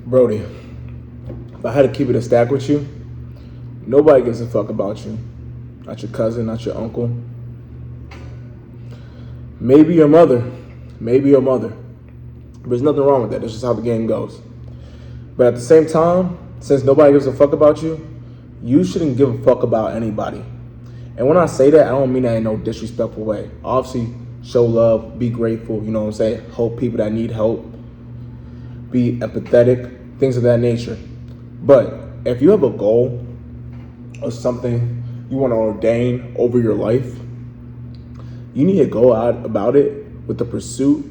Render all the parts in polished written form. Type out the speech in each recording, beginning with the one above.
Brody, if I had to keep it a stack with you, nobody gives a fuck about you. Not your cousin, not your uncle. Maybe your mother. Maybe your mother. There's nothing wrong with that. That's just how the game goes. But at the same time, since nobody gives a fuck about you, you shouldn't give a fuck about anybody. And when I say that, I don't mean that in no disrespectful way. Obviously, show love, be grateful, you know what I'm saying? Help people that need help. Be empathetic, things of that nature. But if you have a goal or something you want to ordain over your life, you need to go out about it with the pursuit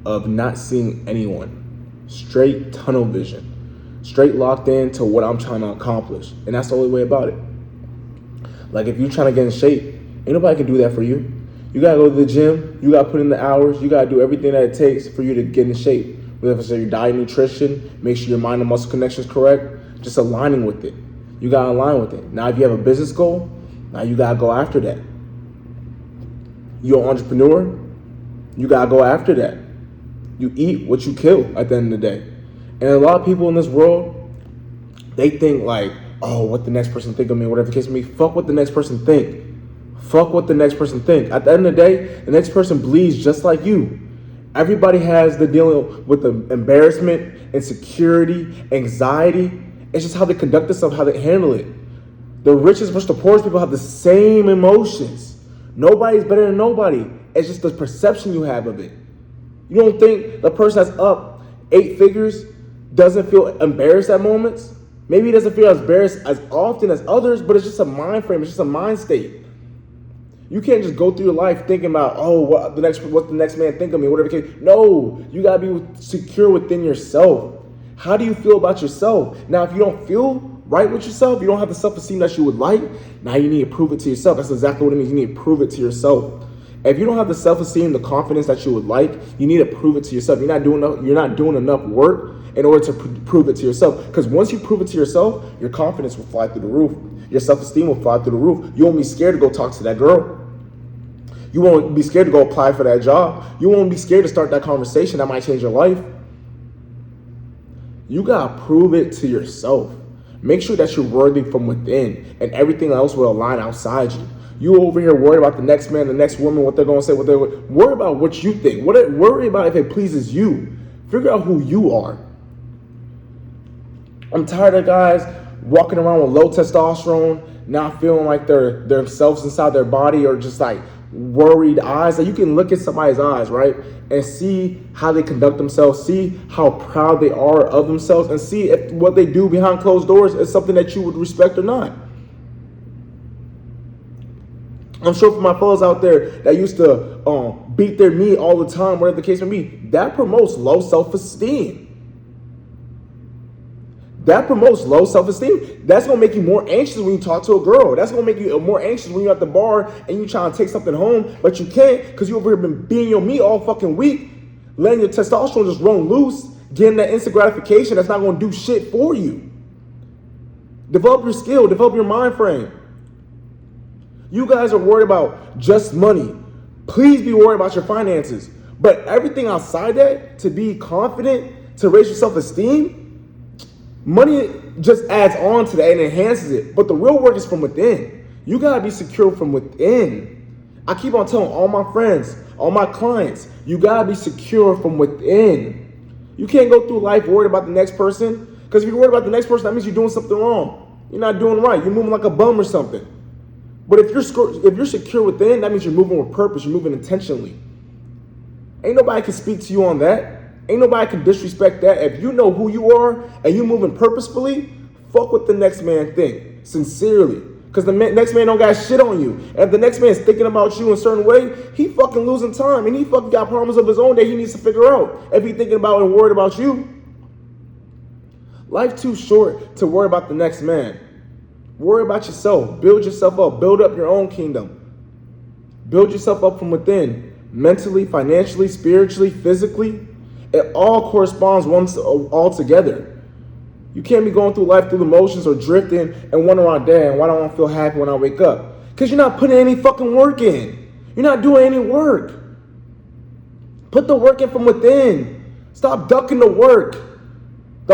of not seeing anyone. Straight tunnel vision. Straight locked in to what I'm trying to accomplish. And that's the only way about it. Like if you're trying to get in shape, ain't nobody can do that for you. You gotta go to the gym, you gotta put in the hours, you gotta do everything that it takes for you to get in shape. Whether it's your diet, nutrition, make sure your mind and muscle connection is correct, just aligning with it. You gotta align with it. Now if you have a business goal, now you gotta go after that. You're an entrepreneur, you gotta go after that. You eat what you kill at the end of the day. And a lot of people in this world, they think like, oh, what the next person think of me, whatever the case may be. Fuck what the next person think. Fuck what the next person think. At the end of the day, the next person bleeds just like you. Everybody has the dealing with the embarrassment, insecurity, anxiety. It's just how they conduct themselves, how they handle it. The richest versus the poorest people have the same emotions. Nobody's better than nobody. It's just the perception you have of it. You don't think the person that's up 8 figures doesn't feel embarrassed at moments? Maybe he doesn't feel as embarrassed as often as others, but it's just a mind frame. It's just a mind state. You can't just go through your life thinking about, oh, what the next man think of me, whatever the case. No, you gotta be secure within yourself. How do you feel about yourself? Now, if you don't feel right with yourself, you don't have the self-esteem that you would like, now you need to prove it to yourself. That's exactly what it means. You need to prove it to yourself. If you don't have the self-esteem, the confidence that you would like, you need to prove it to yourself. You're not doing enough work in order to prove it to yourself. Because once you prove it to yourself, your confidence will fly through the roof. Your self-esteem will fly through the roof. You won't be scared to go talk to that girl. You won't be scared to go apply for that job. You won't be scared to start that conversation that might change your life. You gotta prove it to yourself. Make sure that you're worthy from within, and everything else will align outside you. You over here worried about the next man, the next woman, what they're gonna say, worry about what you think. Worry about if it pleases you. Figure out who you are. I'm tired of guys walking around with low testosterone, not feeling like they're themselves inside their body, or just like worried eyes. Like you can look at somebody's eyes, right, and see how they conduct themselves, see how proud they are of themselves, and see if what they do behind closed doors is something that you would respect or not. I'm sure for my fellas out there that used to beat their meat all the time, whatever the case may be, that promotes low self-esteem. That promotes low self-esteem. That's going to make you more anxious when you talk to a girl. That's going to make you more anxious when you're at the bar and you trying to take something home, but you can't because you over here been beating your meat all fucking week, letting your testosterone just run loose, getting that instant gratification that's not going to do shit for you. Develop your skill. Develop your mind frame. You guys are worried about just money. Please be worried about your finances. But everything outside that, to be confident, to raise your self-esteem, money just adds on to that and enhances it. But the real work is from within. You gotta be secure from within. I keep on telling all my friends, all my clients, you gotta be secure from within. You can't go through life worried about the next person, because if you're worried about the next person, that means you're doing something wrong. You're not doing right. You're moving like a bum or something. But if you're secure within, that means you're moving with purpose. You're moving intentionally. Ain't nobody can speak to you on that. Ain't nobody can disrespect that. If you know who you are and you moving purposefully, fuck what the next man think. Sincerely. Because the next man don't got shit on you. And if the next man's thinking about you in a certain way, he fucking losing time. And he fucking got problems of his own that he needs to figure out. If he thinking about and worried about you. Life too short to worry about the next man. Worry about yourself. Build yourself up. Build up your own kingdom. Build yourself up from within. Mentally, financially, spiritually, physically. It all corresponds all together. You can't be going through life through the motions or drifting and wondering, oh, damn, why don't I feel happy when I wake up? Because you're not putting any fucking work in. You're not doing any work. Put the work in from within. Stop ducking the work.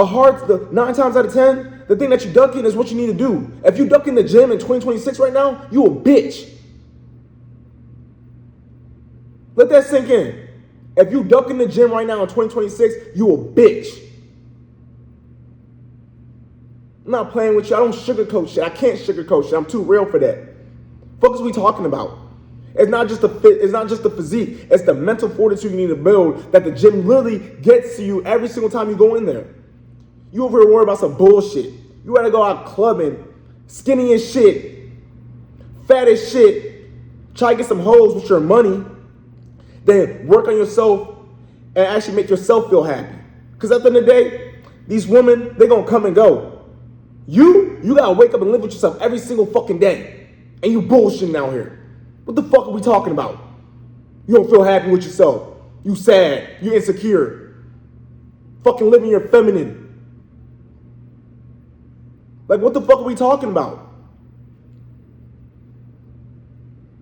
The 9 times out of 10, the thing that you duck in is what you need to do. If you duck in the gym in 2026 right now, you a bitch. Let that sink in. If you duck in the gym right now in 2026, you a bitch. I'm not playing with you. I don't sugarcoat shit. I can't sugarcoat shit. I'm too real for that. Fuck is we talking about? It's not just the fit. It's not just the physique. It's the mental fortitude you need to build that the gym literally gets to you every single time you go in there. You over here worried about some bullshit. You gotta go out clubbing, skinny as shit, fat as shit, try to get some hoes with your money, then work on yourself and actually make yourself feel happy. Because at the end of the day, these women, they're gonna come and go. You gotta wake up and live with yourself every single fucking day. And you bullshitting out here. What the fuck are we talking about? You don't feel happy with yourself. You sad. You insecure. Fucking living your feminine. Like, what the fuck are we talking about?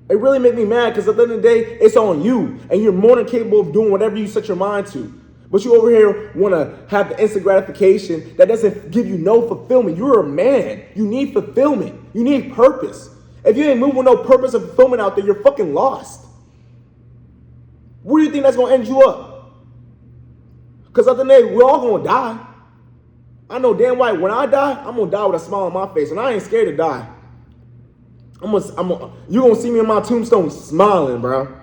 It really made me mad because at the end of the day, it's on you. And you're more than capable of doing whatever you set your mind to. But you over here want to have the instant gratification that doesn't give you no fulfillment. You're a man. You need fulfillment. You need purpose. If you ain't moving with no purpose or fulfillment out there, you're fucking lost. Where do you think that's going to end you up? Because at the end of the day, we're all going to die. I know damn right when I die, I'm going to die with a smile on my face. And I ain't scared to die. You're going to see me on my tombstone smiling, bro.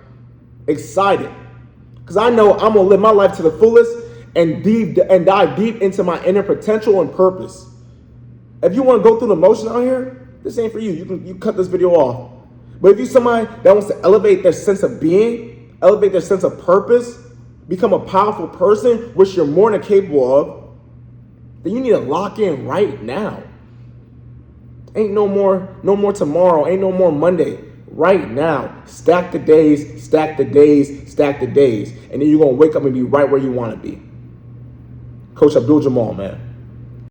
Excited. Because I know I'm going to live my life to the fullest and dive deep into my inner potential and purpose. If you want to go through the motion out here, this ain't for you. You cut this video off. But if you're somebody that wants to elevate their sense of being, elevate their sense of purpose, become a powerful person, which you're more than capable of, then you need to lock in right now. Ain't no more tomorrow. Ain't no more Monday. Right now. Stack the days, stack the days, stack the days. And then you're going to wake up and be right where you want to be. Coach Abdul Jamal, man.